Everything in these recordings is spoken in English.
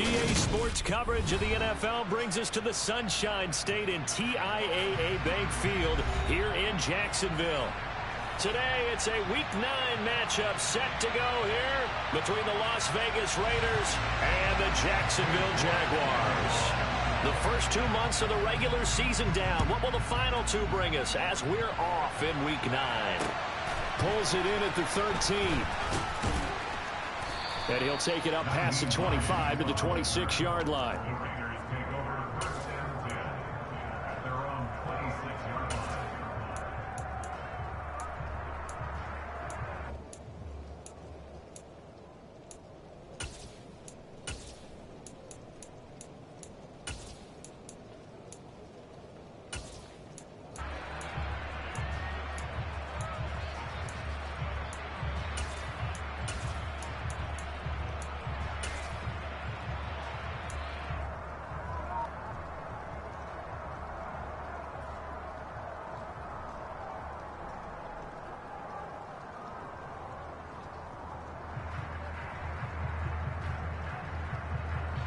EA Sports coverage of the NFL brings us to the Sunshine State and TIAA Bank Field here in Jacksonville. Today, it's a Week 9 matchup set to go here between the Las Vegas Raiders and the Jacksonville Jaguars. The first 2 months of the regular season down. What will the final 2 bring us as we're off in Week 9? Pulls it in at the 13. And he'll take it up past the 25 to the 26-yard line.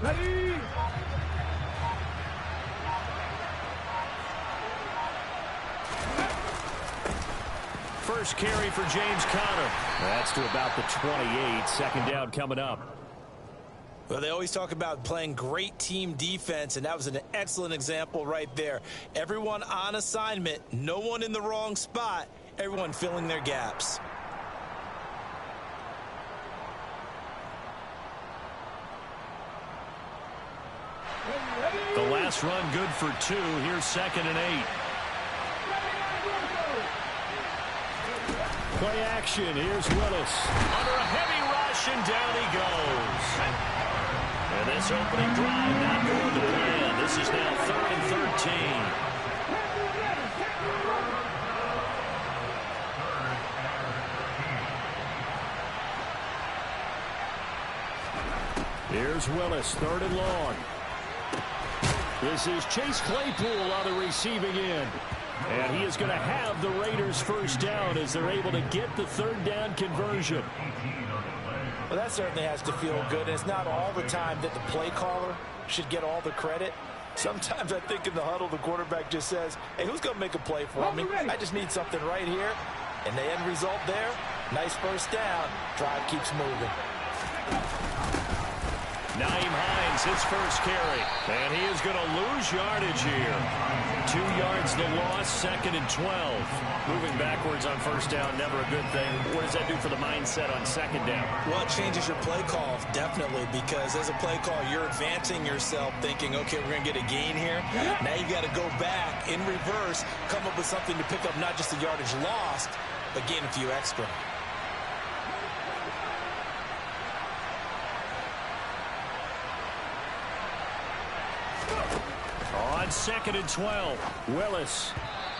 Ready? First carry for James Conner. That's to about the 28. Second down coming up. Well, they always talk about playing great team defense, and that was an excellent example right there. Everyone on assignment, no one in the wrong spot, everyone filling their gaps. The last run good for 2. Here's 2nd and 8. Play action. Here's Willis. Under a heavy rush, and down he goes. And this opening drive not going to plan. This is now 3rd and 13. Here's Willis, 3rd and long. This is Chase Claypool on the receiving end. And he is going to have the Raiders first down as they're able to get the 3rd down conversion. Well, that certainly has to feel good. And it's not all the time that the play caller should get all the credit. Sometimes I think in the huddle, the quarterback just says, hey, who's going to make a play for me? I just need something right here. And the end result there, nice first down. Drive keeps moving. Nyheim Hines, his first carry. And he is going to lose yardage here. 2 yards the loss, 2nd and 12. Moving backwards on first down, never a good thing. What does that do for the mindset on 2nd down? Well, it changes your play call, definitely, because as a play call, you're advancing yourself thinking, okay, we're going to get a gain here. Now you've got to go back in reverse, come up with something to pick up not just the yardage lost, but gain a few extra. On 2nd and 12, Willis.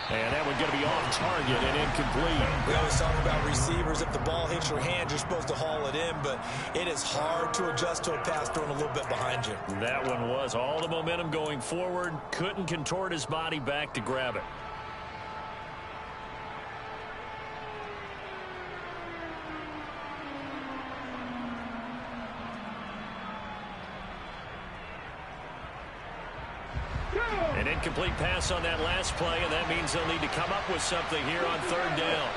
And that one's going to be off target and incomplete. We always talk about receivers. If the ball hits your hand, you're supposed to haul it in, but it is hard to adjust to a pass thrown a little bit behind you. That one was all the momentum going forward. Couldn't contort his body back to grab it. An incomplete pass on that last play, and that means they'll need to come up with something here on 3rd down.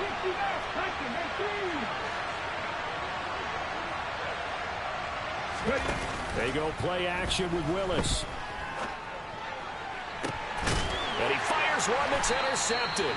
They go play action with Willis. And he fires one that's intercepted.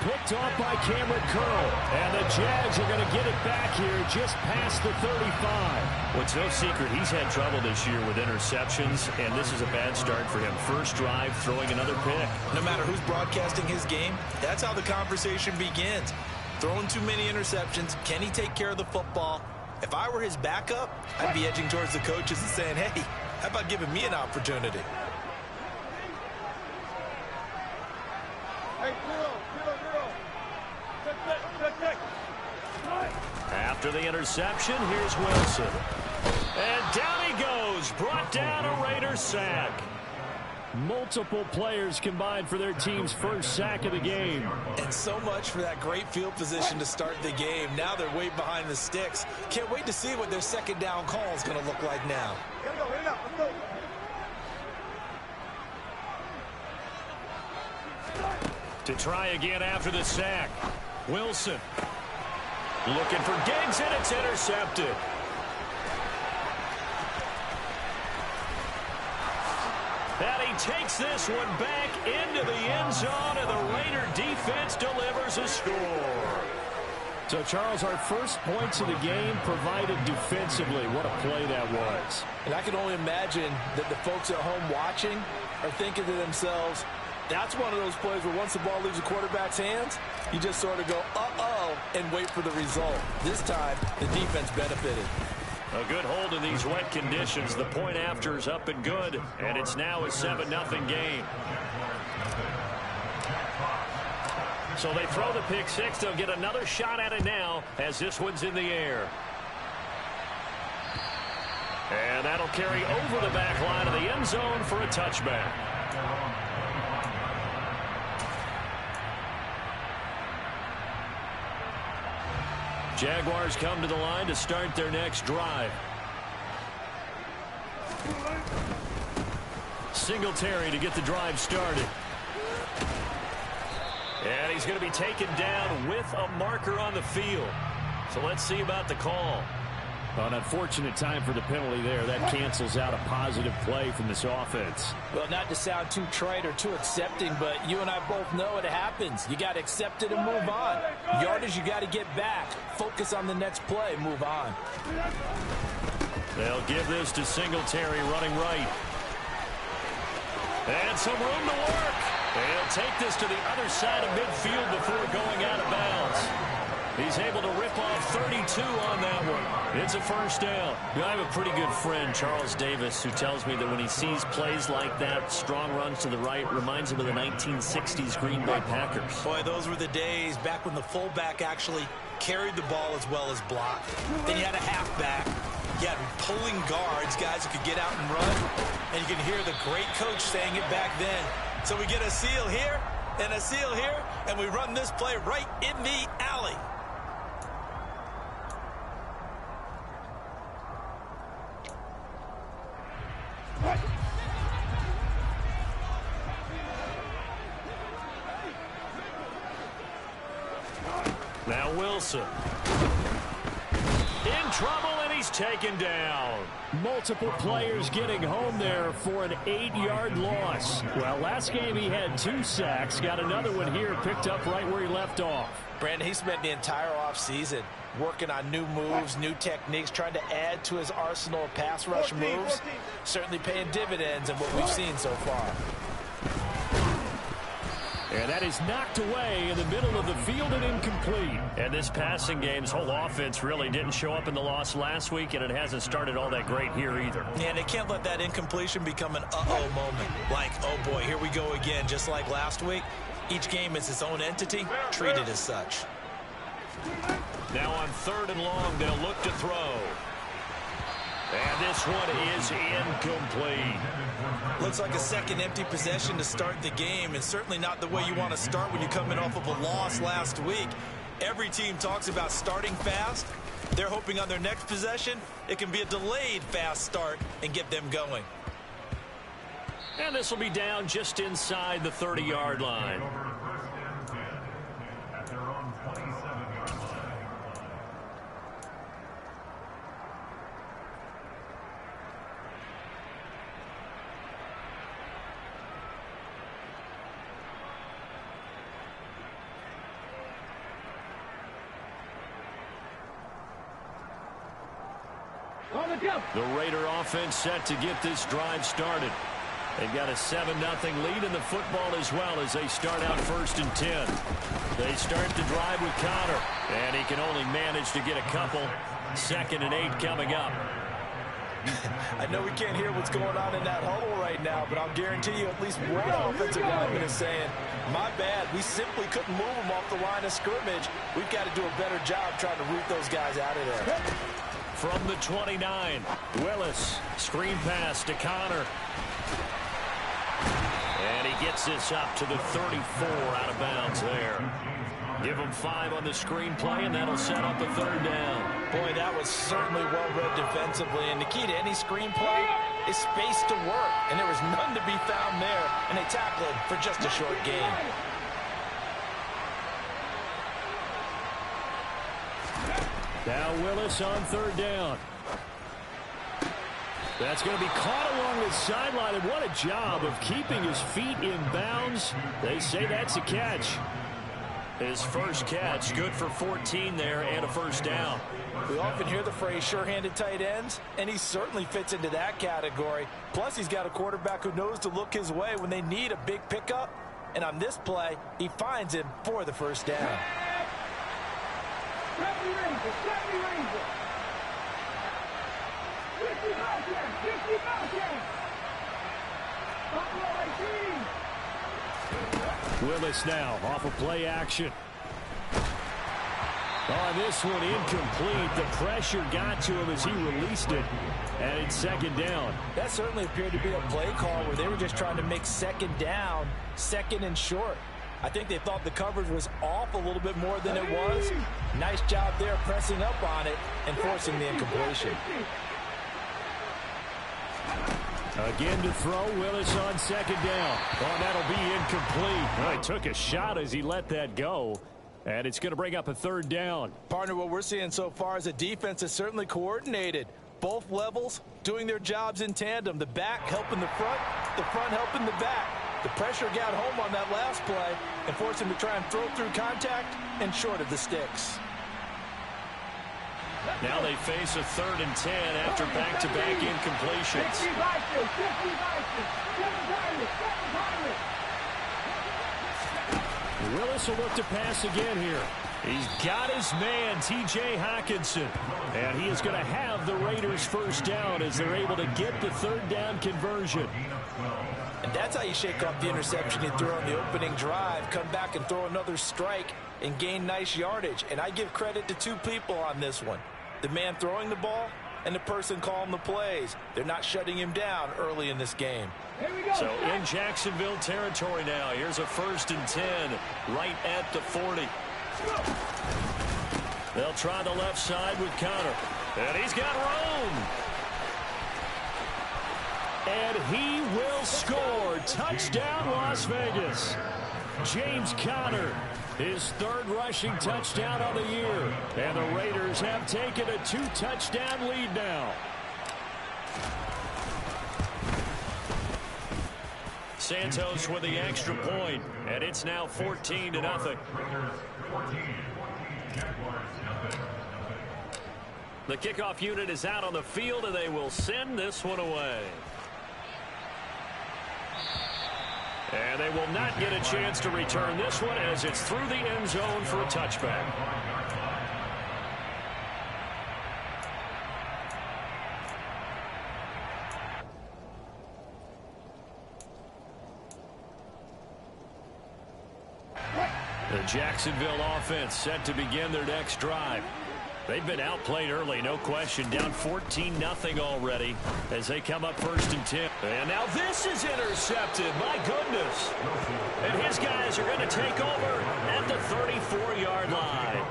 Picked off by Cameron Curl. And the Jags are going to get it back here just past the 35. Well, it's no secret he's had trouble this year with interceptions, and this is a bad start for him. First drive, throwing another pick. No matter who's broadcasting his game, that's how the conversation begins. Throwing too many interceptions. Can he take care of the football? If I were his backup, I'd be edging towards the coaches and saying, hey, how about giving me an opportunity? After the interception, here's Wilson. And down he goes, brought down a Raiders sack. Multiple players combined for their team's first sack of the game. And so much for that great field position to start the game. Now they're way behind the sticks. Can't wait to see what their second down call is going to look like now. To try again after the sack. Wilson looking for Diggs, and it's intercepted. And he takes this one back into the end zone, and the Raider defense delivers a score. So, Charles, our first points of the game provided defensively. What a play that was. And I can only imagine that the folks at home watching are thinking to themselves, that's one of those plays where once the ball leaves the quarterback's hands, you just sort of go, uh-oh, and wait for the result. This time, the defense benefited. A good hold in these wet conditions. The point after is up and good, and it's now a 7-0 game. So they throw the pick six. They'll get another shot at it now as this one's in the air. And that'll carry over the back line of the end zone for a touchback. Jaguars come to the line to start their next drive. Singletary to get the drive started. And he's going to be taken down with a marker on the field. So let's see about the call. An unfortunate time for the penalty there. That cancels out a positive play from this offense. Well, not to sound too trite or too accepting, but you and I both know it happens. You got to accept it and move on. Yardage, you got to get back. Focus on the next play. Move on. They'll give this to Singletary running right. And some room to work. They'll take this to the other side of midfield before going out of bounds. He's able to rip off 32 on that one. It's a first down. You know, I have a pretty good friend, Charles Davis, who tells me that when he sees plays like that, strong runs to the right, reminds him of the 1960s Green Bay Packers. Boy, those were the days back when the fullback actually carried the ball as well as blocked. Then you had a halfback. You had pulling guards, guys who could get out and run. And you can hear the great coach saying it back then. So we get a seal here and a seal here, and we run this play right in the alley. Now Wilson. In trouble, and he's taken down. Multiple players getting home there for an 8-yard loss. Well, last game he had 2 sacks. Got another one here picked up right where he left off. Brandon, he spent the entire offseason working on new moves, new techniques, trying to add to his arsenal of pass rush moves. Certainly paying dividends in what we've seen so far. And that is knocked away in the middle of the field and incomplete. And this passing game's whole offense really didn't show up in the loss last week, and it hasn't started all that great here either. Yeah, they can't let that incompletion become an uh-oh moment. Like, oh boy, here we go again, just like last week. Each game is its own entity, treated as such. Now on 3rd and long, they'll look to throw. And this one is incomplete. Looks like a second empty possession to start the game, and certainly not the way you want to start when you're coming off of a loss last week. Every team talks about starting fast. They're hoping on their next possession, it can be a delayed fast start and get them going. And this will be down just inside the 30-yard line. The Raider offense set to get this drive started. They've got a 7-0 lead in the football as well as they start out 1st and 10. They start the drive with Connor, and he can only manage to get a couple. 2nd and 8 coming up. I know we can't hear what's going on in that huddle right now, but I'll guarantee you at least one offensive lineman is saying, my bad, we simply couldn't move them off the line of scrimmage. We've got to do a better job trying to root those guys out of there. From the 29, Willis, screen pass to Connor. And he gets this up to the 34 out of bounds there. Give him 5 on the screenplay, and that'll set up a 3rd down. Boy, that was certainly well-read defensively. And the key to any screenplay is space to work. And there was none to be found there. And they tackle him for just a short gain. Now Willis on 3rd down. That's going to be caught along the sideline, and what a job of keeping his feet in bounds. They say that's a catch. His first catch, good for 14 there and a 1st down. We often hear the phrase sure-handed tight ends, and he certainly fits into that category. Plus, he's got a quarterback who knows to look his way when they need a big pickup. And on this play, he finds him for the 1st down. Willis now off of play action. On this one, incomplete. The pressure got to him as he released it, and it's 2nd down. That certainly appeared to be a play call where they were just trying to make 2nd down, 2nd and short. I think they thought the coverage was off a little bit more than it was. Nice job there pressing up on it and forcing the incompletion. Again to throw, Willis on 2nd down. Oh, that'll be incomplete. Well, he took a shot as he let that go, and it's going to bring up a 3rd down. Partner, what we're seeing so far is a defense is certainly coordinated. Both levels doing their jobs in tandem. The back helping the front helping the back. The pressure got home on that last play and forced him to try and throw through contact and short of the sticks. Now they face a 3rd and 10 after back-to-back incompletions. Willis will look to pass again here. He's got his man, T.J. Hockenson. And he is going to have the Raiders' 1st down as they're able to get the 3rd down conversion. And that's how you shake off the interception you threw on the opening drive. Come back and throw another strike and gain nice yardage. And I give credit to 2 people on this one. The man throwing the ball and the person calling the plays. They're not shutting him down early in this game. So in Jacksonville territory now. Here's a 1st and 10 right at the 40. They'll try the left side with Connor. And he's got room. And he will score. Touchdown, Las Vegas. James Conner, his 3rd rushing touchdown of the year. And the Raiders have taken a 2-touchdown lead now. Santos with the extra point, and it's now 14-0. The kickoff unit is out on the field, and they will send this one away. And they will not get a chance to return this one as it's through the end zone for a touchback. The Jacksonville offense set to begin their next drive. They've been outplayed early, no question. Down 14-0 already as they come up 1st and 10. And now this is intercepted. My goodness. And his guys are going to take over at the 34-yard line.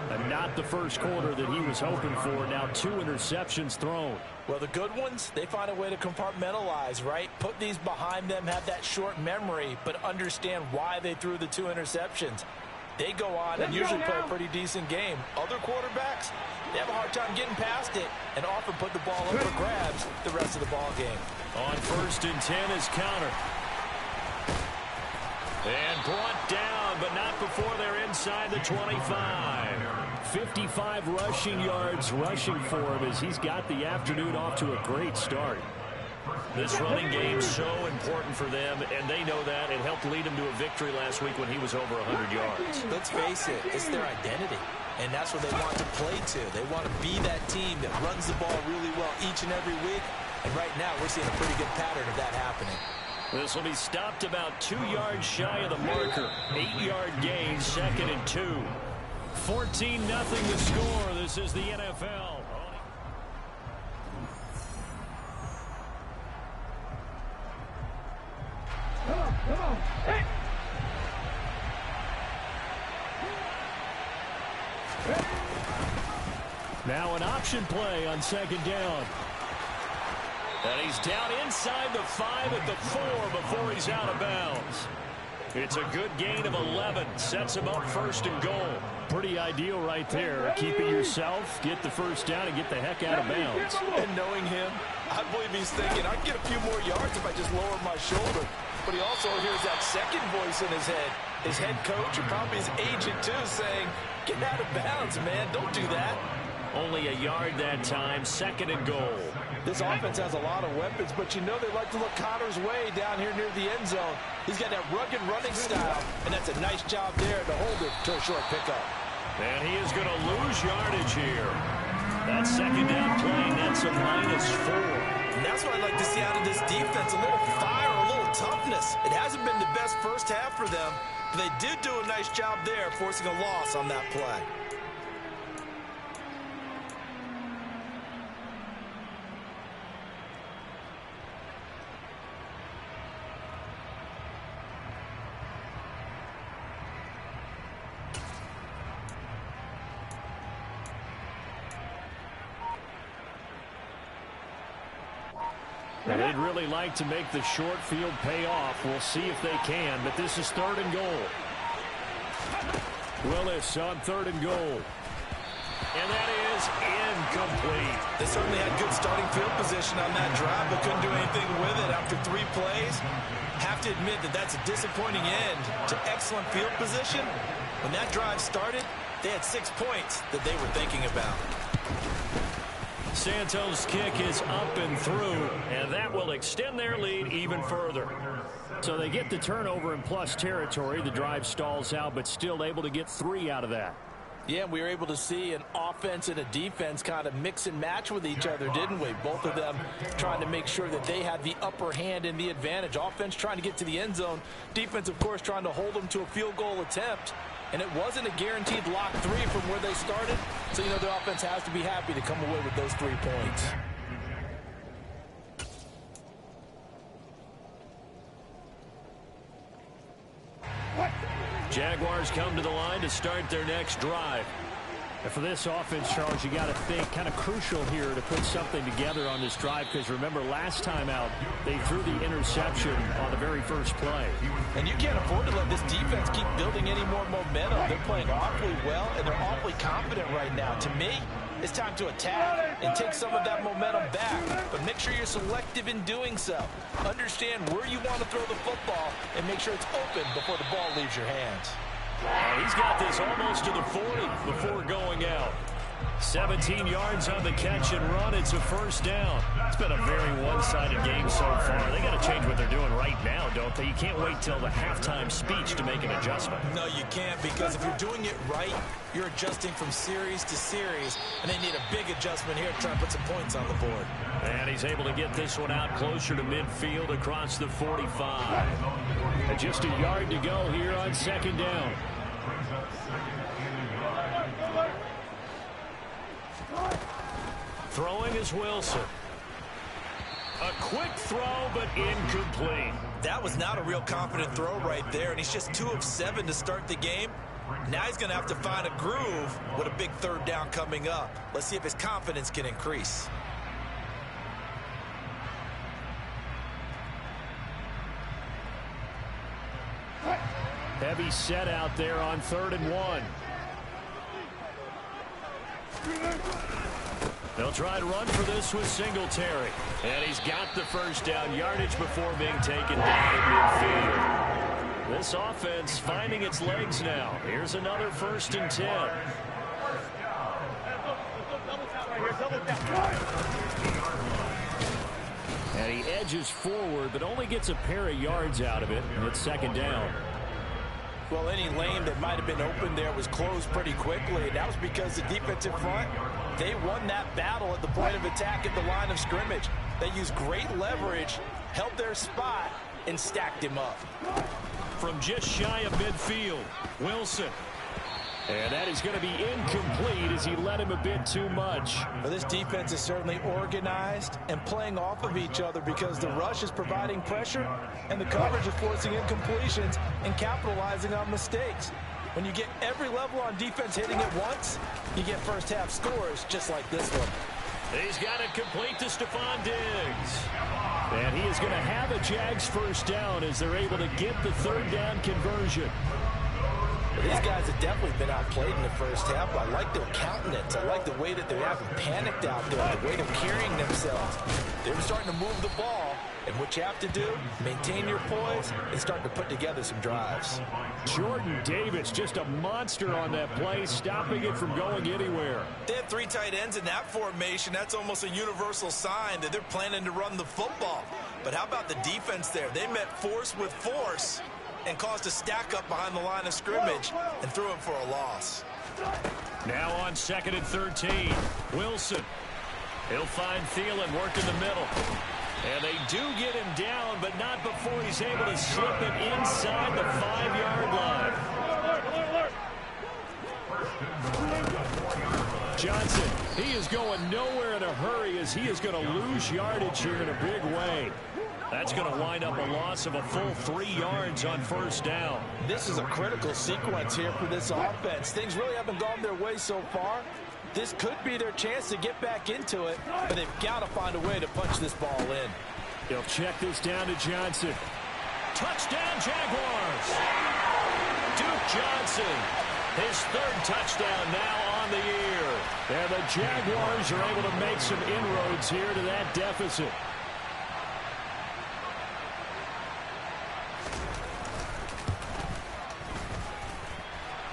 And not the first quarter that he was hoping for. Now 2 interceptions thrown. Well, the good ones, they find a way to compartmentalize, right? Put these behind them, have that short memory, but understand why they threw the 2 interceptions. They go on and usually play a pretty decent game. Other quarterbacks, they have a hard time getting past it and often put the ball up for grabs the rest of the ball game. On 1st and 10 is Connor. And brought down, but not before they're inside the 25. 55 rushing yards rushing for him as he's got the afternoon off to a great start. This running game so important for them, and they know that. It helped lead them to a victory last week when he was over 100 yards. Let's face it, it's their identity, and that's what they want to play to. They want to be that team that runs the ball really well each and every week, and right now we're seeing a pretty good pattern of that happening. This will be stopped about 2 yards shy of the marker. 8-yard gain, 2nd and 2. 14-0 the score. This is the NFL. Now an option play on second down. And he's down inside the 5 at the 4 before he's out of bounds. It's a good gain of 11. Sets him up first and goal. Pretty ideal right there. Keep it yourself, get the first down, and get the heck out of bounds. And knowing him, I believe he's thinking, I can get a few more yards if I just lower my shoulder. But he also hears that second voice in his head. His head coach and probably his agent, too, saying, get out of bounds, man. Don't do that. Only a yard that time, second and goal. This offense has a lot of weapons, but you know they like to look Connor's way down here near the end zone. He's got that rugged running style, and that's a nice job there to hold it to a short pickup. And he is going to lose yardage here. That second down play nets a -4. And that's what I like to see out of this defense, a little fire, a little toughness. It hasn't been the best first half for them, but they did do a nice job there forcing a loss on that play. They'd really like to make the short field pay off. We'll see if they can, but this is third and goal. Willis on third and goal. And that is incomplete. They certainly had good starting field position on that drive, but couldn't do anything with it after 3 plays. Have to admit that that's a disappointing end to excellent field position. When that drive started, they had 6 points that they were thinking about. Santos' kick is up and through, and that will extend their lead even further. So they get the turnover in plus territory. The drive stalls out, but still able to get 3 out of that. Yeah, we were able to see an offense and a defense kind of mix and match with each other, didn't we? Both of them trying to make sure that they had the upper hand and the advantage. Offense trying to get to the end zone. Defense, of course, trying to hold them to a field goal attempt. And it wasn't a guaranteed lock 3 from where they started. So, you know, the offense has to be happy to come away with those 3 points. Jaguars come to the line to start their next drive. And for this offense, Charles, you got to think kind of crucial here to put something together on this drive, because remember last time out they threw the interception on the very first play. And you can't afford to let this defense keep building any more momentum. They're playing awfully well, and they're awfully confident right now. To me, it's time to attack and take some of that momentum back. But make sure you're selective in doing so. Understand where you want to throw the football and make sure it's open before the ball leaves your hands. He's got this almost to the 40 before going out. 17 yards on the catch and run. It's a first down. It's been a very one-sided game so far. They got to change what they're doing right now, don't they? You can't wait till the halftime speech to make an adjustment. No, you can't, because if you're doing it right, you're adjusting from series to series, and they need a big adjustment here to try and put some points on the board. And he's able to get this one out closer to midfield across the 45. And just a yard to go here on second down. Throwing is Wilson. A quick throw, but incomplete. That was not a real confident throw right there, and he's just 2 of 7 to start the game. Now he's going to have to find a groove with a big third down coming up. Let's see if his confidence can increase. Heavy set out there on 3rd and 1. They'll try to run for this with Singletary. And he's got the first down, yardage before being taken down at midfield. This offense finding its legs now. Here's another 1st and 10. And he edges forward, but only gets a pair of yards out of it. And it's second down. Well, any lane that might have been open there was closed pretty quickly. And that was because the defensive front, they won that battle at the point of attack at the line of scrimmage. They used great leverage, held their spot, and stacked him up. From just shy of midfield, Wilson. And that is going to be incomplete as he led him a bit too much. Well, this defense is certainly organized and playing off of each other, because the rush is providing pressure and the coverage is forcing incompletions and capitalizing on mistakes. When you get every level on defense hitting it once, you get first half scores just like this one. He's got it complete to Stephon Diggs. And he is going to have a Jags first down as they're able to get the third down conversion. These guys have definitely been outplayed in the first half. I like their countenance. I like the way that they haven't panicked out there, the way they're carrying themselves. They're starting to move the ball, and what you have to do, maintain your poise and start to put together some drives. Jordan Davis, just a monster on that play, stopping it from going anywhere. They have 3 tight ends in that formation. That's almost a universal sign that they're planning to run the football. But how about the defense there? They met force with force and caused a stack up behind the line of scrimmage and threw him for a loss. Now on 2nd and 13. Wilson. He'll find Thielen, work in the middle. And they do get him down, but not before he's able to slip it inside the 5-yard line. Johnson, he is going nowhere in a hurry as he is going to lose yardage here in a big way. That's going to wind up a loss of a full 3 yards on first down. This is a critical sequence here for this offense. Things really haven't gone their way so far. This could be their chance to get back into it, but they've got to find a way to punch this ball in. They'll check this down to Johnson. Touchdown, Jaguars! Duke Johnson, his 3rd touchdown now on the year. And the Jaguars are able to make some inroads here to that deficit.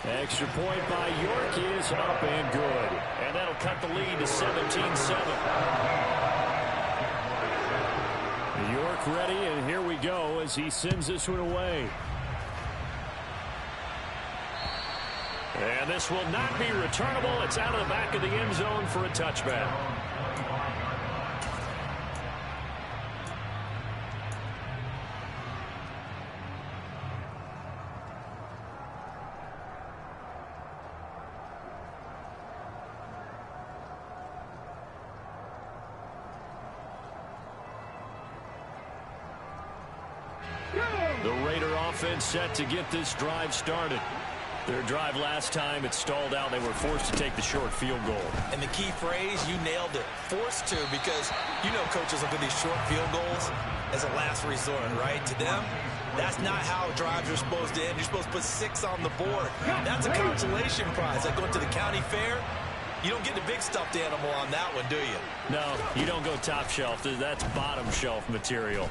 Extra point by York is up and good. And that'll cut the lead to 17-7. York ready, and here we go as he sends this one away. And this will not be returnable. It's out of the back of the end zone for a touchback. The Raider offense set to get this drive started. Their drive last time, it stalled out. They were forced to take the short field goal. And the key phrase, you nailed it. Forced to, because you know coaches look at these short field goals as a last resort, right? To them, that's not how drives are supposed to end. You're supposed to put 6 on the board. That's a consolation prize. Like going to the county fair, you don't get the big stuffed animal on that one, do you? No, you don't go top shelf. That's bottom shelf material.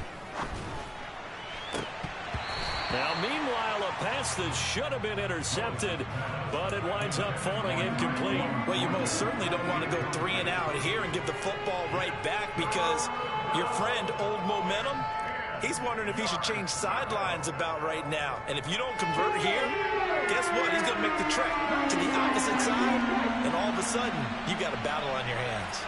Now, meanwhile, a pass that should have been intercepted, but it winds up falling incomplete. Well, you most certainly don't want to go 3 and out here and give the football right back, because your friend, Old Momentum, he's wondering if he should change sidelines about right now. And if you don't convert here, guess what? He's going to make the trek to the opposite side, and all of a sudden, you've got a battle on your hands.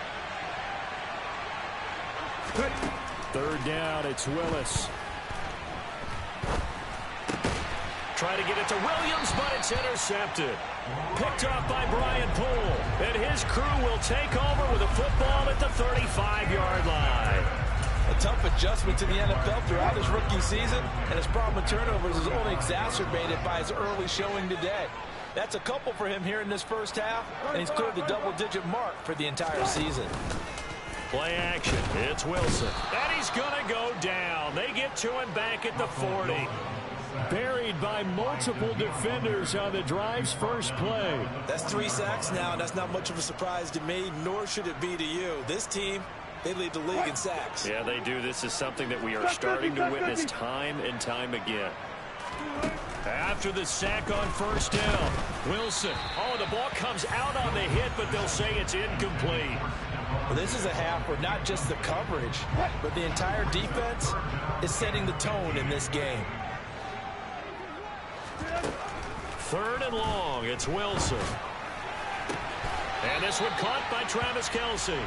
3rd down, it's Willis. Try to get it to Williams, but it's intercepted. Picked off by Brian Poole. And his crew will take over with a football at the 35-yard line. A tough adjustment to the NFL throughout his rookie season, and his problem with turnovers is only exacerbated by his early showing today. That's a couple for him here in this first half, and he's cleared the double-digit mark for the entire season. Play action. It's Wilson. And he's going to go down. They get to him back at the 40. Buried by multiple defenders on the drive's first play. That's 3 sacks now, and that's not much of a surprise to me, nor should it be to you. This team, they lead the league in sacks. Yeah, they do. This is something that we are starting to witness time and time again. After the sack on first down, Wilson. Oh, the ball comes out on the hit, but they'll say it's incomplete. Well, this is a half where not just the coverage, but the entire defense is setting the tone in this game. 3rd and long, it's Wilson. And this one caught by Travis Kelce.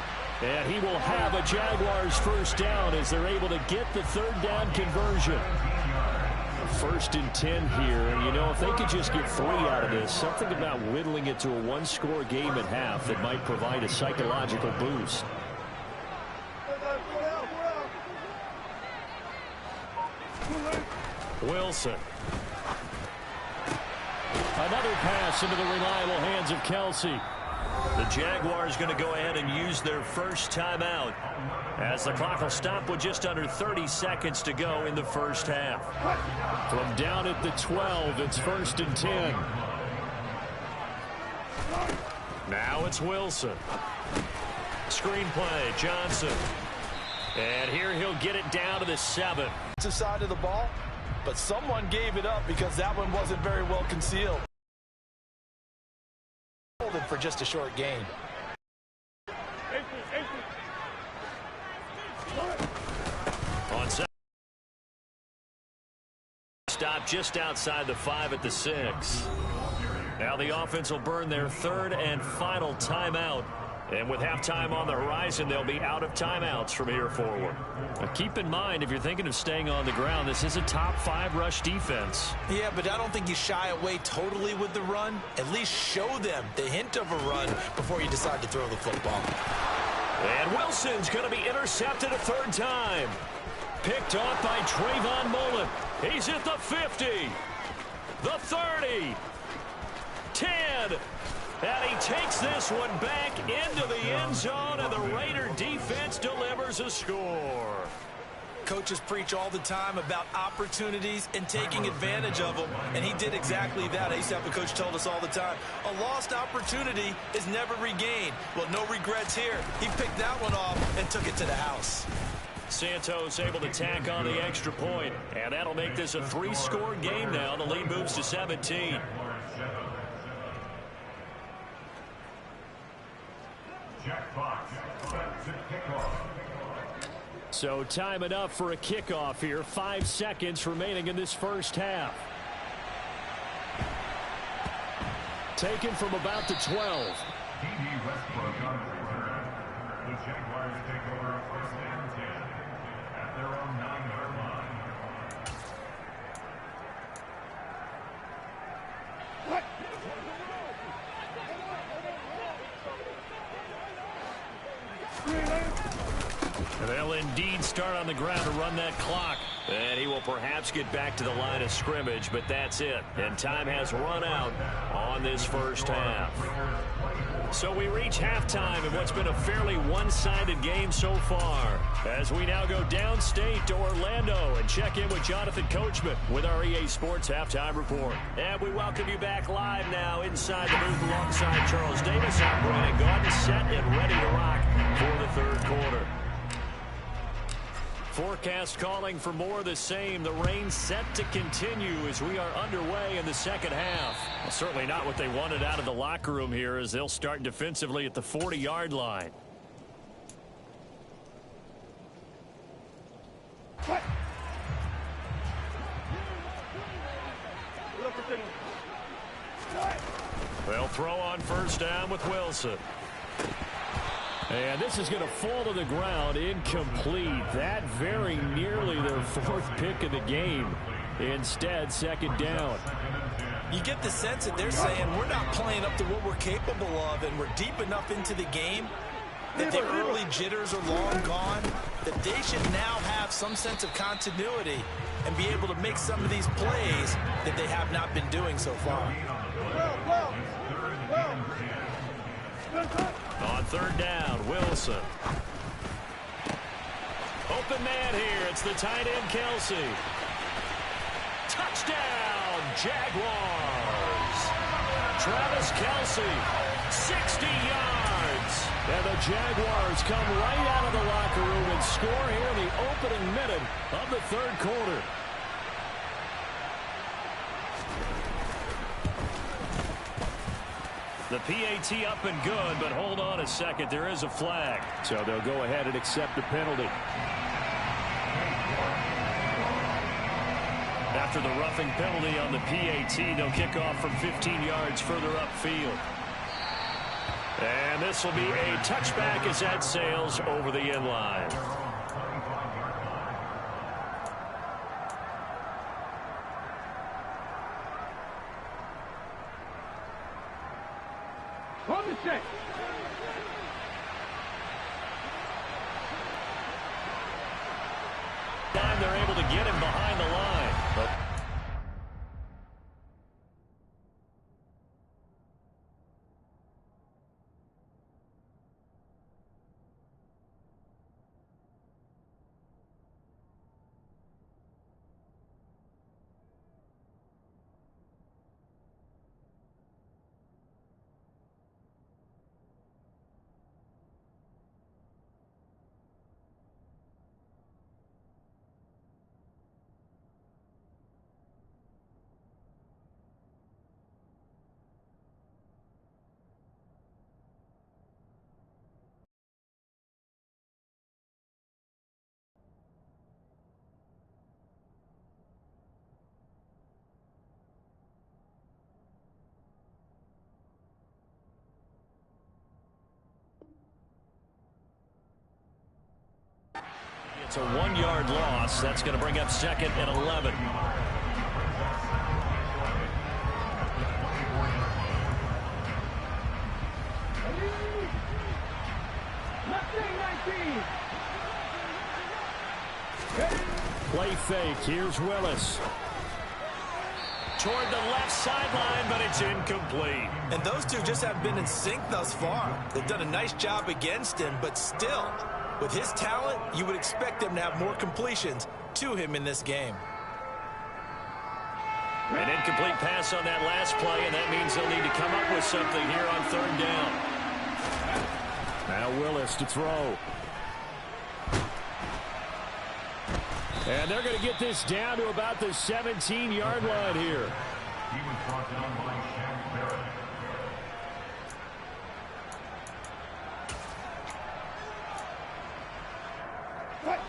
And he will have a Jaguars first down as they're able to get the 3rd down conversion. 1st and 10 here, and you know, if they could just get 3 out of this, something about whittling it to a 1-score game at half that might provide a psychological boost. Wilson. Another pass into the reliable hands of Kelsey. The Jaguars going to go ahead and use their first timeout as the clock will stop with just under 30 seconds to go in the first half. From down at the 12, it's 1st and 10. Now it's Wilson. Screenplay, Johnson. And here he'll get it down to the 7. It's the side of the ball, but someone gave it up because that one wasn't very well concealed. For just a short gain. On second, stop just outside the 5 at the 6. Now the offense will burn their 3rd and final timeout. And with halftime on the horizon, they'll be out of timeouts from here forward. Now keep in mind, if you're thinking of staying on the ground, this is a top 5 rush defense. Yeah, but I don't think you shy away totally with the run. At least show them the hint of a run before you decide to throw the football. And Wilson's going to be intercepted a 3rd time. Picked off by Trayvon Mullen. He's at the 50, the 30, 10. And he takes this one back into the end zone, and the Raider defense delivers a score. Coaches preach all the time about opportunities and taking advantage of them, and he did exactly that. I used to have a coach told us all the time, a lost opportunity is never regained. Well, no regrets here. He picked that one off and took it to the house. Santos able to tack on the extra point, and that'll make this a 3-score game now. The lead moves to 17. So time enough for a kickoff here. 5 seconds remaining in this first half. Taken from about the 12. The Jaguars take over 1st and 10 at their own 9-yard line. They'll indeed start on the ground to run that clock. And he will perhaps get back to the line of scrimmage, but that's it. And time has run out on this first half. So we reach halftime in what's been a fairly one-sided game so far, as we now go downstate to Orlando and check in with Jonathan Coachman with our EA Sports Halftime Report. And we welcome you back live now inside the booth alongside Charles Davis, operating Gordon, set and ready to rock for the 3rd quarter. Forecast calling for more of the same. The rain set to continue as we are underway in the second half. Well, certainly not what they wanted out of the locker room here, as they'll start defensively at the 40-yard line. They'll throw on 1st down with Wilson. And this is going to fall to the ground, incomplete. That very nearly their 4th pick of the game. Instead, 2nd down. You get the sense that they're saying we're not playing up to what we're capable of, and we're deep enough into the game that the early jitters are long gone, that they should now have some sense of continuity and be able to make some of these plays that they have not been doing so far. On 3rd down, Wilson. Open man here. It's the tight end, Kelsey. Touchdown, Jaguars. Travis Kelsey, 60 yards. And the Jaguars come right out of the locker room and score here in the opening minute of the 3rd quarter. The PAT up and good, but hold on a second. There is a flag. So they'll go ahead and accept the penalty. After the roughing penalty on the PAT, they'll kick off from 15 yards further upfield. And this will be a touchback as that sails over the end line. On the check. They're able to get him behind the line. But That's a 1-yard loss. That's going to bring up 2nd and 11. Play fake. Here's Willis. Toward the left sideline, but it's incomplete. And those two just haven't been in sync thus far. They've done a nice job against him, but still, with his talent, you would expect them to have more completions to him in this game. An incomplete pass on that last play, and that means they'll need to come up with something here on 3rd down. Now Willis to throw. And they're going to get this down to about the 17-yard line here. He was brought down by Shaq Barrett.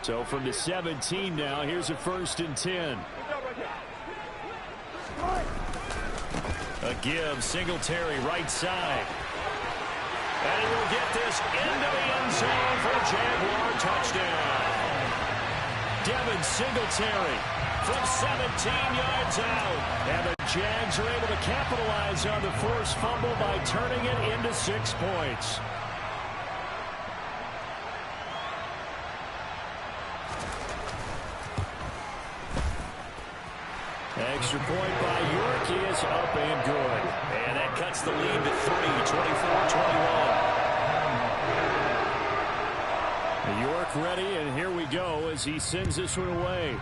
So from the 17 now, here's a 1st and 10. A give, Singletary right side. And he will get this into the end zone for a Jaguar touchdown. Devin Singletary from 17 yards out. And the Jags are able to capitalize on the forced fumble by turning it into 6 points. Extra point by York is up and good. And that cuts the lead to 3, 24-21. York ready, and here we go as he sends this one away.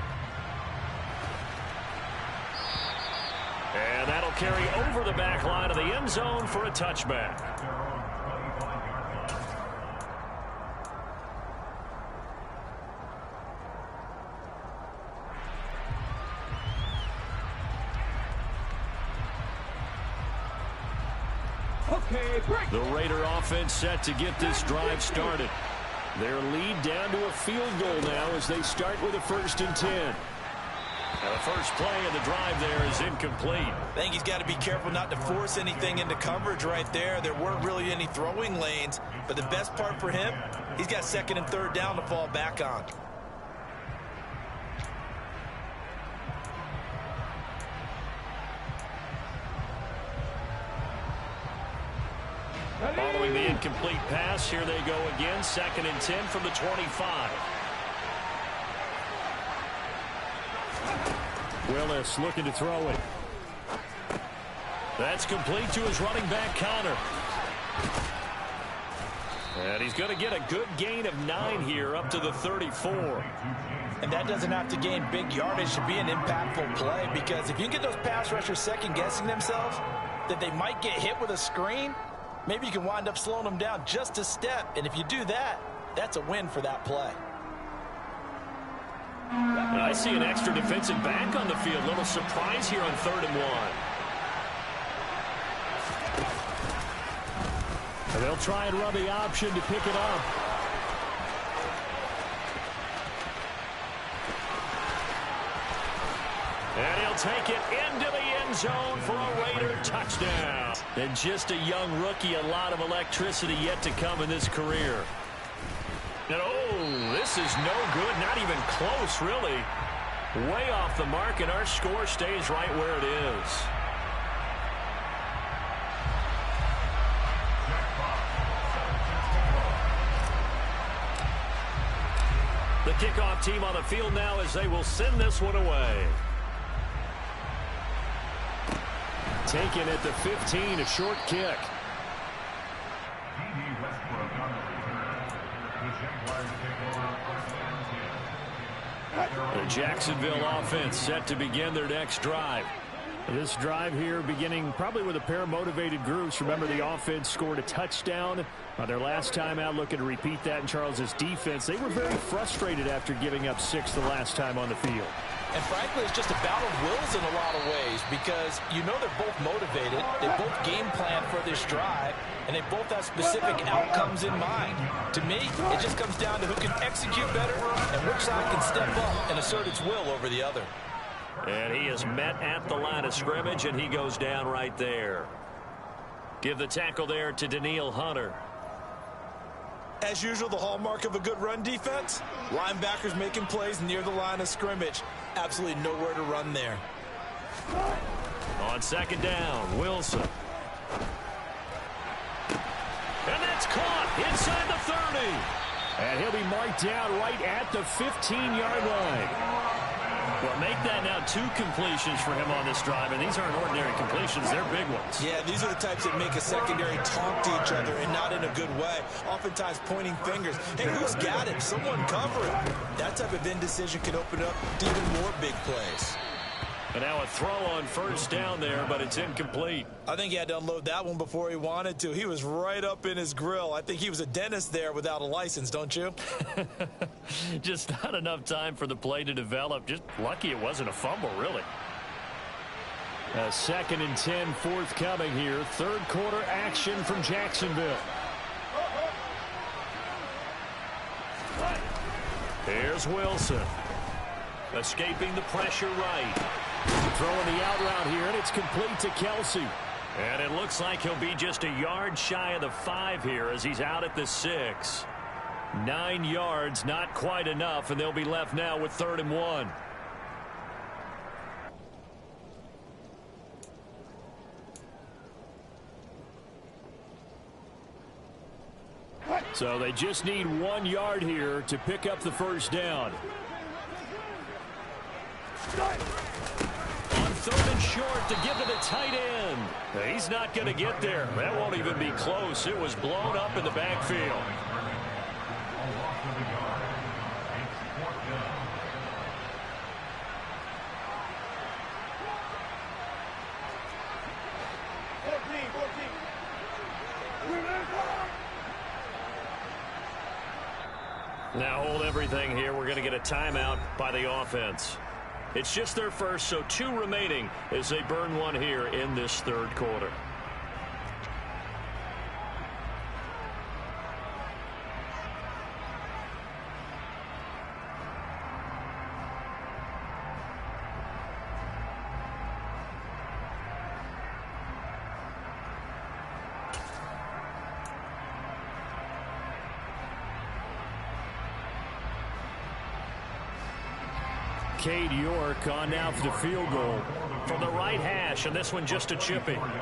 And that'll carry over the back line of the end zone for a touchback. The Raider offense set to get this drive started. Their lead down to a field goal now as they start with a 1st and 10. Now the first play of the drive there is incomplete. I think he's got to be careful not to force anything into coverage right there. There weren't really any throwing lanes, but the best part for him, he's got 2nd and 3rd down to fall back on. Following the incomplete pass, here they go again. 2nd and 10 from the 25. Willis looking to throw it. That's complete to his running back, Connor. And he's going to get a good gain of 9 here up to the 34. And that doesn't have to gain big yardage to be an impactful play, because if you can get those pass rushers second-guessing themselves that they might get hit with a screen, maybe you can wind up slowing them down just a step. And if you do that, that's a win for that play. I see an extra defensive back on the field. Little surprise here on 3rd and 1. And they'll try and run the option to pick it up. And he'll take it into the end zone for a Raider touchdown. And just a young rookie, a lot of electricity yet to come in this career. And oh, this is no good, not even close, really. Way off the mark, and our score stays right where it is. The kickoff team on the field now as they will send this one away. Taken at the 15, a short kick. The Jacksonville offense set to begin their next drive. This drive here beginning probably with a pair of motivated groups. Remember, the offense scored a touchdown their last time out. Looking to repeat that in Charles's defense. They were very frustrated after giving up 6 the last time on the field. And frankly, it's just a battle of wills in a lot of ways, because you know they're both motivated. They both game plan for this drive, and they both have specific outcomes in mind. To me, it just comes down to who can execute better and which side can step up and assert its will over the other. And he is met at the line of scrimmage, and he goes down right there. Give the tackle there to Daniil Hunter. As usual, the hallmark of a good run defense, linebackers making plays near the line of scrimmage. Absolutely nowhere to run there. On second down, Wilson. And that's caught inside the 30. And he'll be marked down right at the 15-yard line. Well, make that now 2 completions for him on this drive, and these aren't ordinary completions. They're big ones. Yeah, these are the types that make a secondary talk to each other, and not in a good way. Oftentimes pointing fingers. Hey, who's got him? Someone cover him. That type of indecision can open up to even more big plays. And now a throw on first down there, but it's incomplete. I think he had to unload that one before he wanted to. He was right up in his grill. I think he was a dentist there without a license, don't you? Just not enough time for the play to develop. Just lucky it wasn't a fumble, really. A 2nd and 10 forthcoming here. Third quarter action from Jacksonville. Here's Wilson. Escaping the pressure right. Throwing the out route here, and it's complete to Kelsey. And it looks like he'll be just a yard shy of the 5 here as he's out at the 6. 9 yards, not quite enough, and they'll be left now with 3rd and 1. So they just need 1 yard here to pick up the first down. On 3rd and short to give to the tight end. He's not going to get there. That won't even be close. It was blown up in the backfield. Now hold everything here. We're going to get a timeout by the offense. It's just their first, so 2 remaining as they burn 1 here in this 3rd quarter. Cade York on now for the field goal from the right hash, and this one just a chipping. York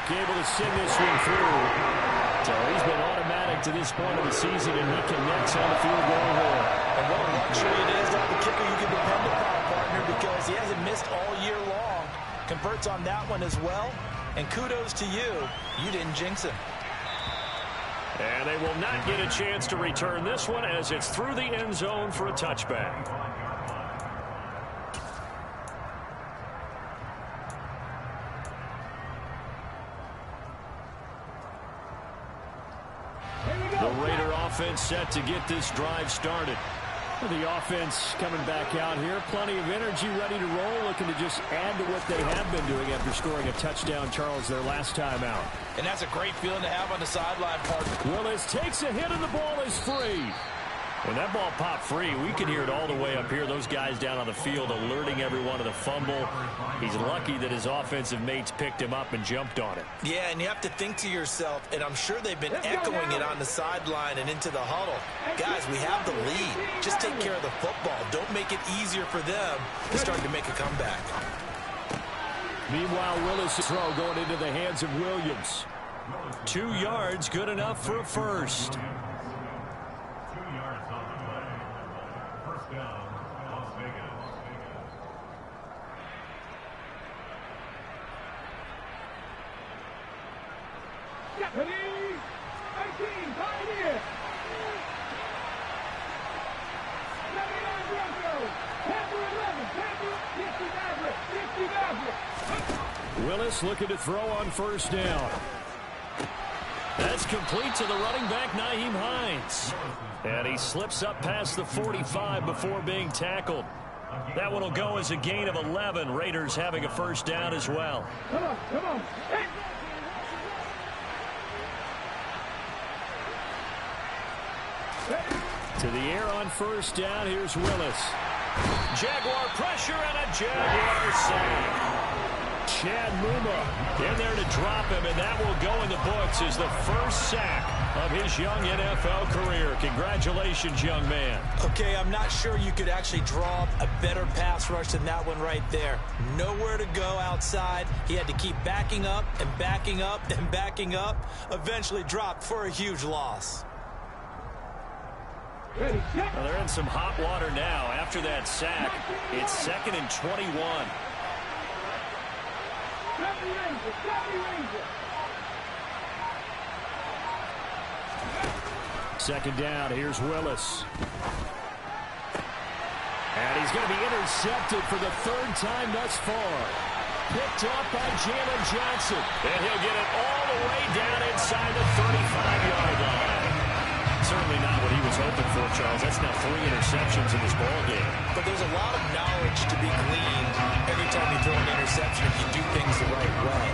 able to send this one through. So he's been automatic to this point of the season, and he connects on the field goal hole. And what a luxury it is to have a kicker you can depend upon, partner, because he hasn't missed all year long. Converts on that one as well, and kudos to you. You didn't jinx him. And they will not get a chance to return this one as it's through the end zone for a touchback. The Raider offense set to get this drive started. The offense coming back out here. Plenty of energy, ready to roll, looking to just add to what they have been doing after scoring a touchdown, Charles, their last time out. And that's a great feeling to have on the sideline, partner. Willis takes a hit, and the ball is free. When that ball popped free, we could hear it all the way up here. Those guys down on the field alerting everyone of the fumble. He's lucky that his offensive mates picked him up and jumped on it. Yeah, and you have to think to yourself, and I'm sure they've been echoing it on the sideline and into the huddle. Guys, we have the lead. Just take care of the football. Don't make it easier for them to start to make a comeback. Meanwhile, Willis' throw going into the hands of Williams. 2 yards, good enough for a first. 2 yards on the play. First down, Las Vegas. Deputy 19, Pioneer. 79 Broncos. Panther 11, Panther 50 Maverick. Willis looking to throw on first down. That's complete to the running back, Nyheim Hines. And he slips up past the 45 before being tackled. That one will go as a gain of 11. Raiders having a first down as well. Come on, come on. Hey. To the air on first down, here's Willis. Jaguar pressure and a Jaguar sack. Chad Muma in there to drop him, and that will go in the books as the first sack of his young NFL career. Congratulations, young man. Okay, I'm not sure you could actually draw up a better pass rush than that one right there. Nowhere to go outside. He had to keep backing up and backing up and backing up. Eventually dropped for a huge loss. Well, they're in some hot water now. After that sack, it's 2nd and 21. Second down, here's Willis. And he's going to be intercepted for the 3rd time thus far. Picked up by Jalen Johnson. And he'll get it all the way down inside the 35-yard line. Certainly not what he was hoping for, Charles. That's now 3 interceptions in this ball game. But there's a lot of knowledge to be gleaned every time you throw an interception if you do things the right way.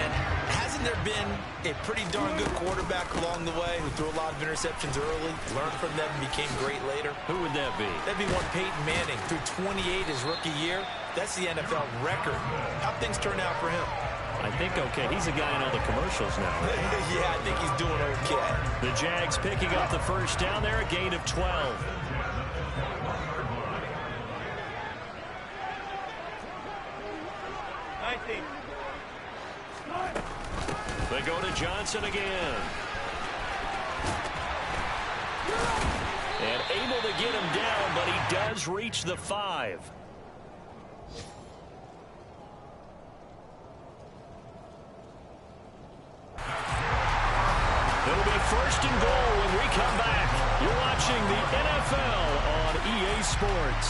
And hasn't there been a pretty darn good quarterback along the way who threw a lot of interceptions early, learned from them, and became great later? Who would that be? That'd be one Peyton Manning. Threw 28 his rookie year. That's the NFL record. How'd things turn out for him? I think okay. He's a guy in all the commercials now, right? Yeah, I think he's doing okay. The Jags picking up the first down there, a gain of 12. They go to Johnson again. And able to get him down, but he does reach the 5. It'll be 1st and goal when we come back. You're watching the NFL on EA Sports.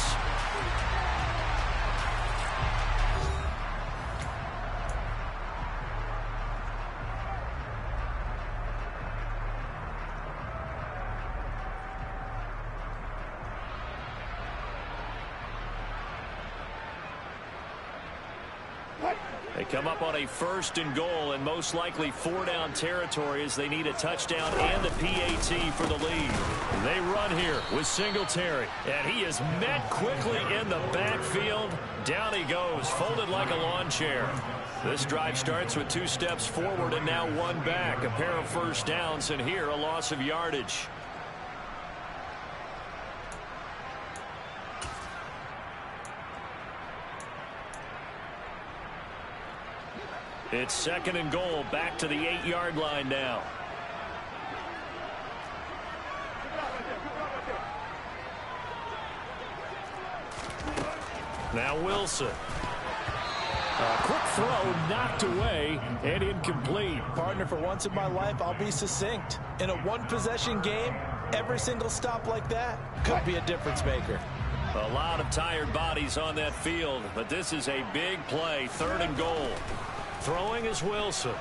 They come up on a 1st and goal and most likely 4-down territory as they need a touchdown and a PAT for the lead. They run here with Singletary, and he is met quickly in the backfield. Down he goes, folded like a lawn chair. This drive starts with 2 steps forward and now 1 back. A pair of first downs, and here a loss of yardage. It's 2nd and goal, back to the 8-yard line now. Now Wilson. A quick throw knocked away and incomplete. Partner, for once in my life, I'll be succinct. In a one-possession game, every single stop like that could be a difference maker. A lot of tired bodies on that field, but this is a big play, 3rd and goal. Throwing is Wilson.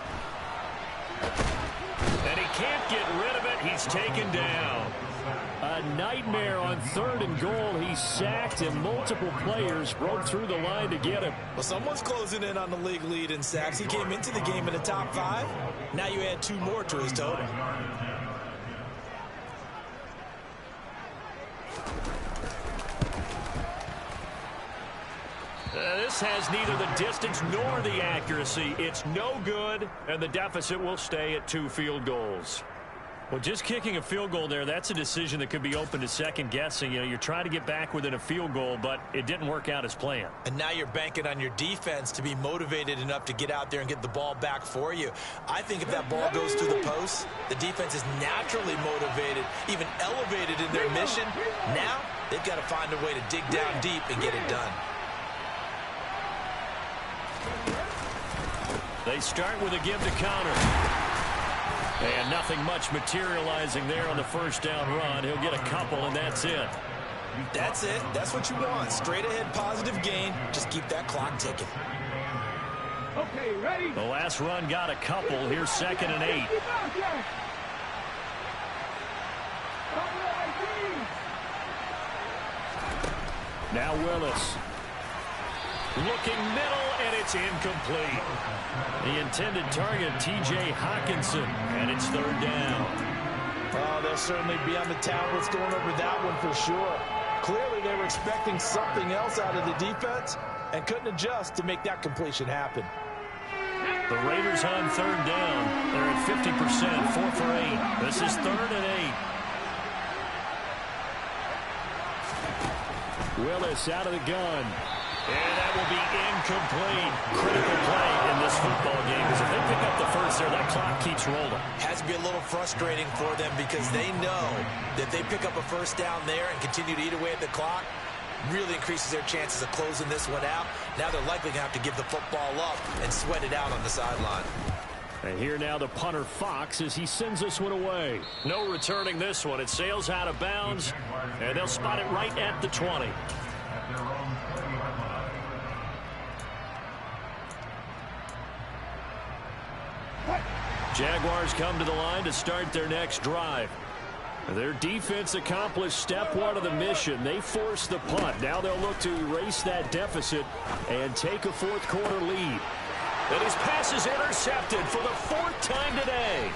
And he can't get rid of it. He's taken down. A nightmare on 3rd and goal. He's sacked, and multiple players broke through the line to get him. Well, someone's closing in on the league lead in sacks. He came into the game in the top 5. Now you add 2 more to his total. This has neither the distance nor the accuracy. It's no good, and the deficit will stay at 2 field goals. Well, just kicking a field goal there, that's a decision that could be open to second guessing. You know, you're trying to get back within a field goal, but it didn't work out as planned. And now you're banking on your defense to be motivated enough to get out there and get the ball back for you. I think if that ball goes through the post, the defense is naturally motivated, even elevated in their mission. Now they've got to find a way to dig down deep and get it done. They start with a give to counter. And nothing much materializing there on the first down run. He'll get a couple, and that's it. That's it. That's what you want. Straight ahead positive gain. Just keep that clock ticking. Okay, ready? The last run got a couple. Here's 2nd and 8. Now Willis. Looking middle, and it's incomplete. The intended target, T.J. Hockenson, and it's 3rd down. Oh, they'll certainly be on the tablets going over that one for sure. Clearly, they were expecting something else out of the defense, and couldn't adjust to make that completion happen. The Raiders on third down. They're at 50%, 4 for 8. This is 3rd and 8. Willis out of the gun. And that will be incomplete. Critical play in this football game, because if they pick up the first there, that clock keeps rolling. Has to be a little frustrating for them because they know that they pick up a first down there and continue to eat away at the clock, really increases their chances of closing this one out. Now they're likely going to have to give the football up and sweat it out on the sideline. And here now the punter Fox as he sends this one away. No returning this one. It sails out of bounds, and they'll spot it right at the 20. Jaguars come to the line to start their next drive. Their defense accomplished step 1 of the mission. They forced the punt. Now they'll look to erase that deficit and take a 4th quarter lead. And his pass is intercepted for the 4th time today.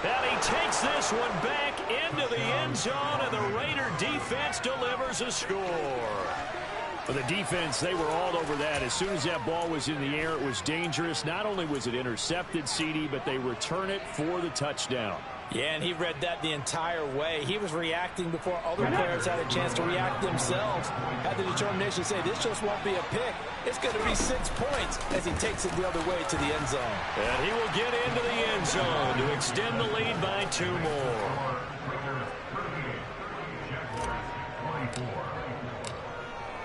And he takes this one back into the end zone, and the Raider defense delivers a score. For the defense, they were all over that. As soon as that ball was in the air, it was dangerous. Not only was it intercepted, CD, but they return it for the touchdown. Yeah, and he read that the entire way. He was reacting before other players had a chance to react themselves. Had the determination to say, this just won't be a pick. It's going to be 6 points as he takes it the other way to the end zone. And he will get into the end zone to extend the lead by 2 more.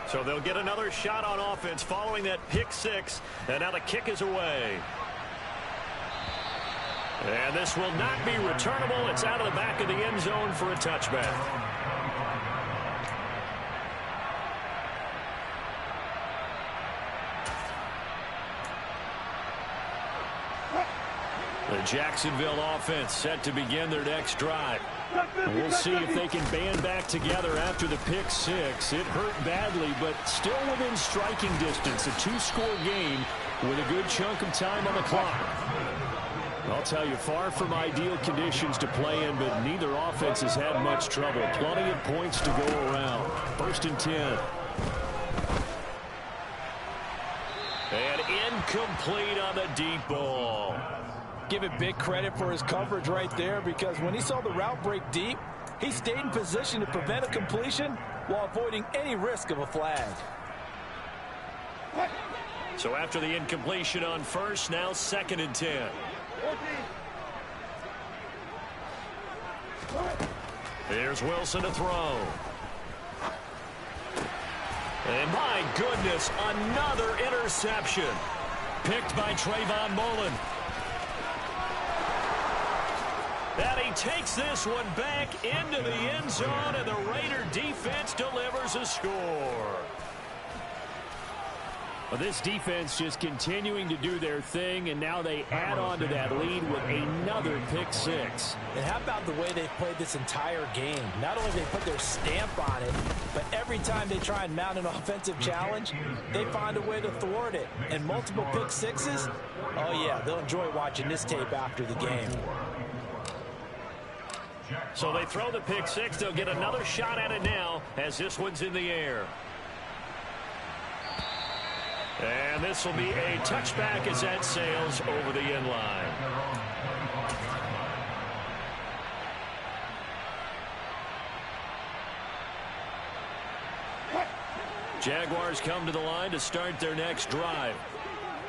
So they'll get another shot on offense following that pick 6. And now the kick is away. And this will not be returnable. It's out of the back of the end zone for a touchback. The Jacksonville offense set to begin their next drive. We'll see if they can band back together after the pick 6. It hurt badly, but still within striking distance. A 2-score game with a good chunk of time on the clock. I'll tell you, far from ideal conditions to play in, but neither offense has had much trouble. Plenty of points to go around. 1st and 10. And incomplete on the deep ball. Give it big credit for his coverage right there, because when he saw the route break deep, he stayed in position to prevent a completion while avoiding any risk of a flag. So after the incompletion on 1st, now 2nd and 10. Here's Wilson to throw. And my goodness, another interception. Picked by Trayvon Mullen. And he takes this one back into the end zone, and the Raider defense delivers a score. Well, this defense just continuing to do their thing, and now they add on to that lead with another pick 6. And how about the way they've played this entire game? Not only they put their stamp on it, but every time they try and mount an offensive challenge, they find a way to thwart it. And multiple pick 6s, oh yeah, they'll enjoy watching this tape after the game. So they throw the pick 6. They'll get another shot at it now as this one's in the air. And this will be a touchback as that sails over the end line. Jaguars come to the line to start their next drive.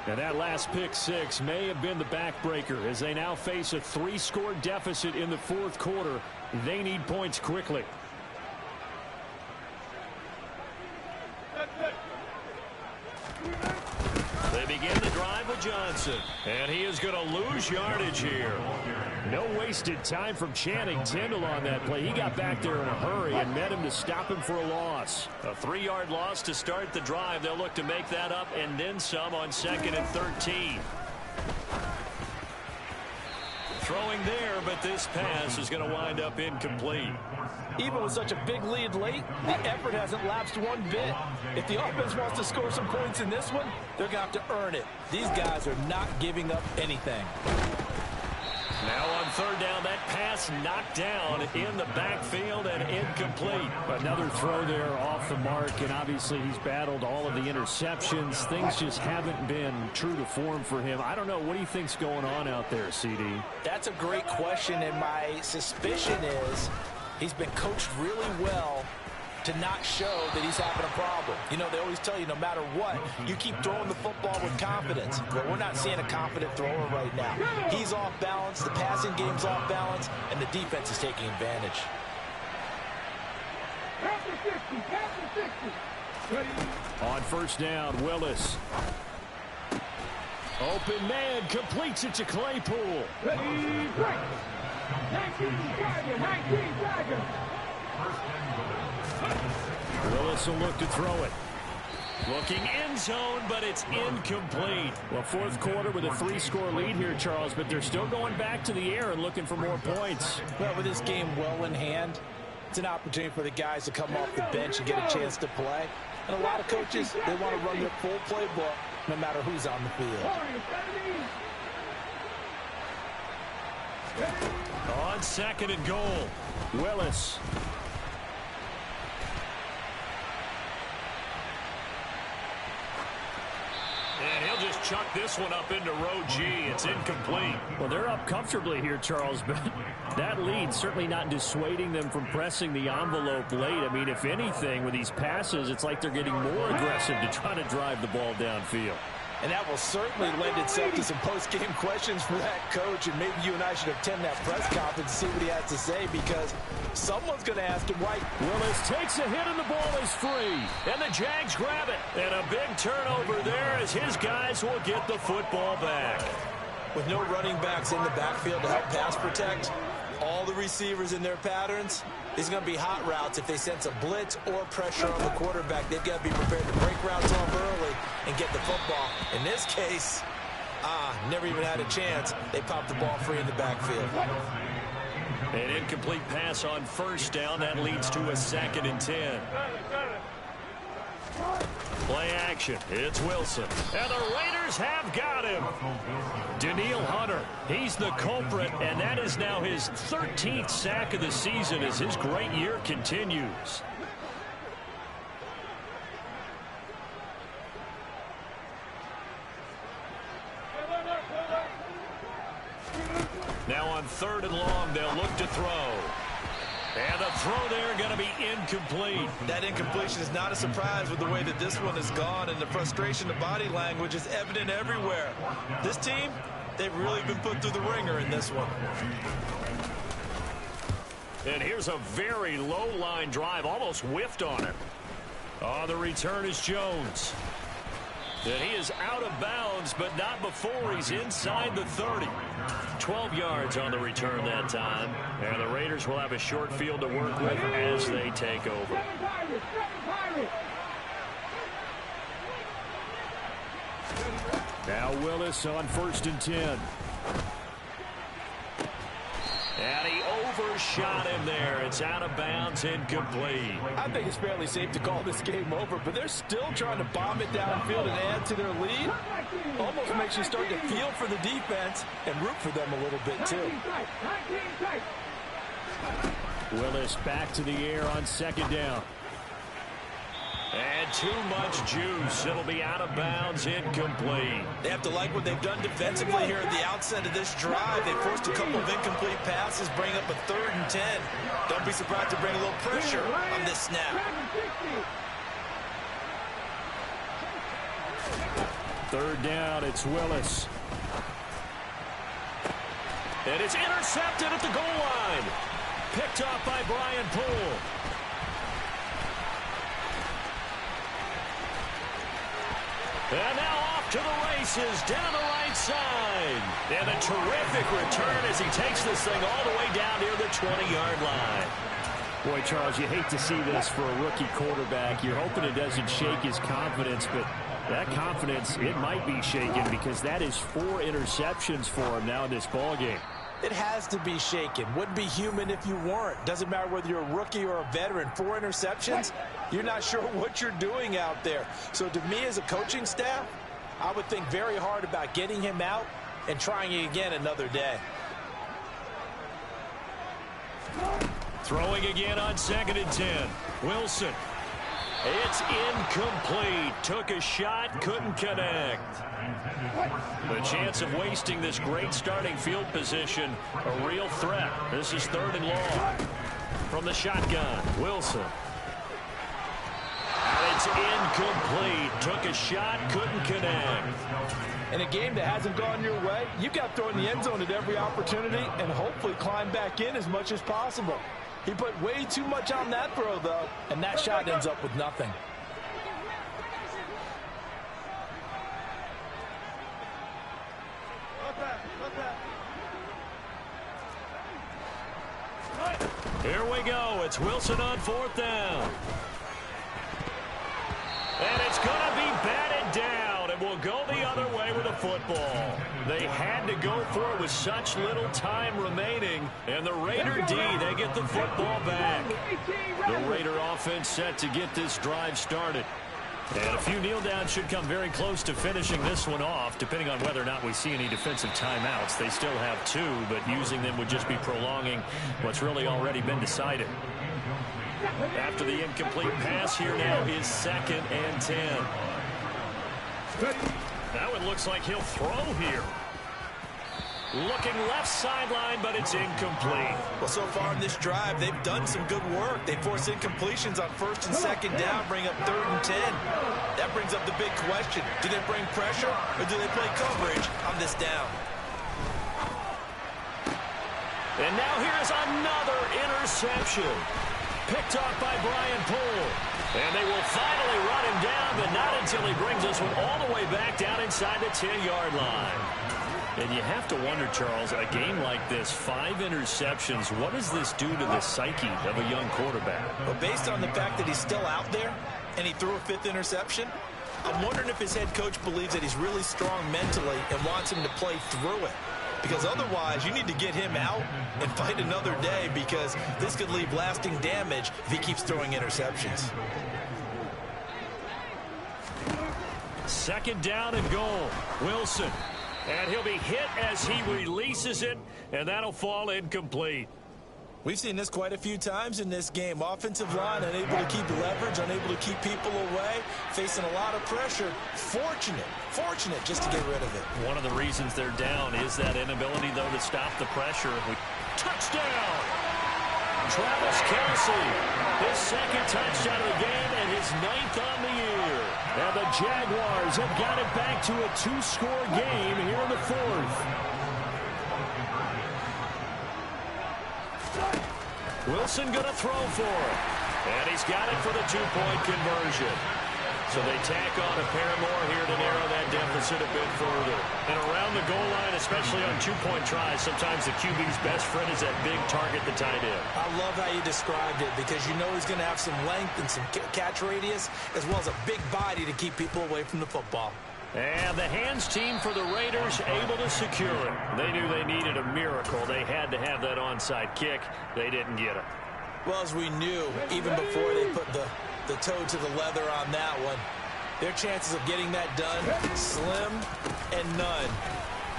And that last pick 6 may have been the backbreaker as they now face a 3-score deficit in the 4th quarter. They need points quickly. They begin the drive with Johnson. And he is going to lose yardage here. No wasted time from Channing Tindall on that play. He got back there in a hurry and met him to stop him for a loss. A 3-yard loss to start the drive. They'll look to make that up and then some on 2nd and 13. Throwing there, but this pass is going to wind up incomplete. Even with such a big lead late, the effort hasn't lapsed one bit. If the offense wants to score some points in this one, they're going to have to earn it. These guys are not giving up anything. Now on third down, that pass knocked down in the backfield and incomplete. Another throw there off the mark, and obviously he's battled all of the interceptions. Things just haven't been true to form for him. I don't know. What do you think's going on out there, CD? That's a great question, and my suspicion is he's been coached really well to not show that he's having a problem. You know, they always tell you no matter what, you keep throwing the football with confidence. But we're not seeing a confident thrower right now. He's off balance, the passing game's off balance, and the defense is taking advantage. On first down, Willis. Open man, completes it to Claypool. Ready, break. 19 Tiger. Willis will look to throw it. Looking end zone, but it's incomplete. Well, fourth quarter with a 3-score lead here, Charles, but they're still going back to the air and looking for more points. Well, with this game well in hand, it's an opportunity for the guys to come off the bench and get a chance to play. And a lot of coaches, they want to run their full playbook no matter who's on the field. On second and goal, Willis. and he'll just chuck this one up into row G. It's incomplete. Well, they're up comfortably here, Charles, but that lead certainly not dissuading them from pressing the envelope late. I mean, if anything, with these passes, it's like they're getting more aggressive to try to drive the ball downfield. And that will certainly lend itself to some post-game questions for that coach. And maybe you and I should attend that press conference and see what he has to say, because someone's going to ask him why. Willis takes a hit and the ball is free. And the Jags grab it. And a big turnover there as his guys will get the football back. With no running backs in the backfield to help pass protect, all the receivers in their patterns, these are going to be hot routes. If they sense a blitz or pressure on the quarterback, they've got to be prepared to break routes off early and get the football. In this case, never even had a chance. They popped the ball free in the backfield. An incomplete pass on first down. That leads to a 2nd and 10. Play action. It's Wilson. And the Raiders have got him. Daniil Hunter. He's the culprit, and that is now his 13th sack of the season as his great year continues. Now on 3rd and long, they'll look to throw. And the throw there going to be incomplete. That incompletion is not a surprise with the way that this one has gone, and the frustration, the body language is evident everywhere. This team, they've really been put through the ringer in this one. And here's a very low line drive, almost whiffed on it. On the return is Jones. And he is out of bounds, but not before he's inside the 30. 12 yards on the return that time. And the Raiders will have a short field to work with as they take over. Now Willis on 1st and 10. And he overshot him there. It's out of bounds, incomplete. I think it's fairly safe to call this game over, but they're still trying to bomb it downfield and add to their lead. Almost makes you start to feel for the defense and root for them a little bit, too. Willis back to the air on 2nd down. And too much juice. It'll be out of bounds, incomplete. They have to like what they've done defensively here at the outset of this drive. They forced a couple of incomplete passes, bring up a 3rd and 10. Don't be surprised to bring a little pressure on this snap. 3rd down, it's Willis. And it's intercepted at the goal line. Picked off by Brian Poole. And now off to the races down the right side. And a terrific return as he takes this thing all the way down near the 20-yard line. Boy, Charles, you hate to see this for a rookie quarterback. You're hoping it doesn't shake his confidence, but that confidence, it might be shaken because that is 4 interceptions for him now in this ballgame. It has to be shaken. Wouldn't be human if you weren't. Doesn't matter whether you're a rookie or a veteran. 4 interceptions, you're not sure what you're doing out there. So to me as a coaching staff, I would think very hard about getting him out and trying it again another day. Throwing again on 2nd and 10. Wilson. It's incomplete. Took a shot, couldn't connect. The chance of wasting this great starting field position, a real threat. This is 3rd and long. From the shotgun, Wilson. And it's incomplete. Took a shot, couldn't connect. In a game that hasn't gone your way, you've got to throw in the end zone at every opportunity and hopefully climb back in as much as possible. He put way too much on that throw, though, and that shot ends up with nothing. Here we go. It's Wilson on 4th down. And it's going to be batted down. It will go the other way with the football. They had to go for it with such little time remaining. And the Raider D, they get the football back. The Raider offense set to get this drive started. And a few kneel downs should come very close to finishing this one off, depending on whether or not we see any defensive timeouts. They still have 2, but using them would just be prolonging what's really already been decided. After the incomplete pass, here now is 2nd and 10. Now it looks like he'll throw here. Looking left sideline, but it's incomplete. Well, so far in this drive, they've done some good work. They force incompletions on 1st and 2nd down, bring up 3rd and 10. That brings up the big question. Do they bring pressure or do they play coverage on this down? And now here's another interception. Picked off by Brian Poole. And they will finally run him down, but not until he brings this one all the way back down inside the 10-yard line. And you have to wonder, Charles, a game like this, 5 interceptions, what does this do to the psyche of a young quarterback? Well, based on the fact that he's still out there and he threw a 5th interception, I'm wondering if his head coach believes that he's really strong mentally and wants him to play through it. Because otherwise, you need to get him out and fight another day, because this could leave lasting damage if he keeps throwing interceptions. 2nd down and goal. Wilson. And he'll be hit as he releases it, and that'll fall incomplete. We've seen this quite a few times in this game. Offensive line unable to keep leverage, unable to keep people away, facing a lot of pressure. Fortunate just to get rid of it. One of the reasons they're down is that inability, though, to stop the pressure. Touchdown! Travis Kelce, his 2nd touchdown of the game and his 9th on the year. And the Jaguars have got it back to a 2-score game here in the 4th. Wilson going to throw for it. And he's got it for the 2-point conversion. So they tack on a pair more here to narrow that deficit a bit further. And around the goal line, especially on 2-point tries, sometimes the QB's best friend is that big target, the tight end. I love how you described it, because you know he's going to have some length and some catch radius, as well as a big body to keep people away from the football. And the hands team for the Raiders able to secure it. They knew they needed a miracle. They had to have that onside kick. They didn't get it. Well, as we knew, even before they put the toe to the leather on that one, their chances of getting that done, slim and none.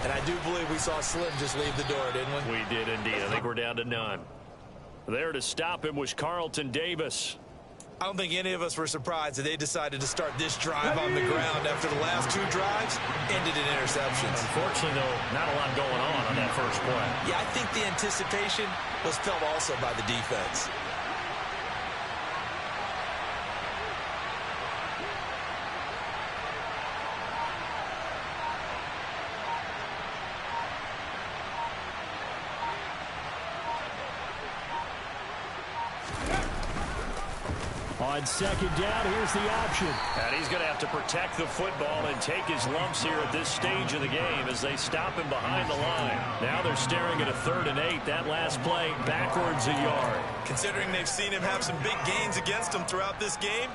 And I do believe we saw Slim just leave the door, didn't we? We did indeed. I think we're down to none. There to stop him was Carlton Davis. I don't think any of us were surprised that they decided to start this drive on the ground after the last 2 drives ended in interceptions. Unfortunately, though, not a lot going on that first play. Yeah, I think the anticipation was felt also by the defense. On 2nd down, here's the option. And he's going to have to protect the football and take his lumps here at this stage of the game as they stop him behind the line. Now they're staring at a 3rd and 8. That last play, backwards a yard. Considering they've seen him have some big gains against them throughout this game,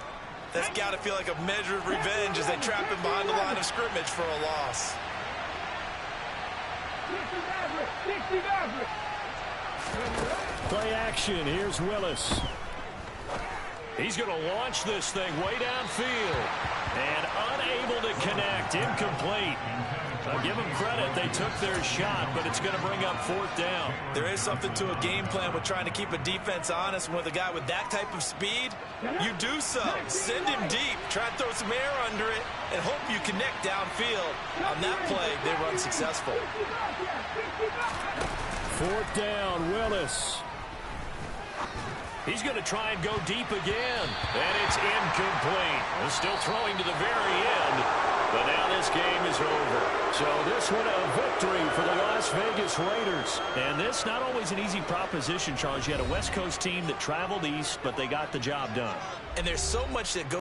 that's got to feel like a measure of revenge as they trap him behind the line of scrimmage for a loss. Play action. Here's Willis. He's going to launch this thing way downfield. And unable to connect. Incomplete. I'll give them credit. They took their shot, but it's going to bring up 4th down. There is something to a game plan with trying to keep a defense honest. With a guy with that type of speed, you do so. Send him deep. Try to throw some air under it and hope you connect downfield. On that play, they run successful. 4th down, Willis. He's going to try and go deep again. And it's incomplete. He's still throwing to the very end. But now this game is over. So this one a victory for the Las Vegas Raiders. And this not always an easy proposition, Charles. You had a West Coast team that traveled east, but they got the job done. And there's so much that goes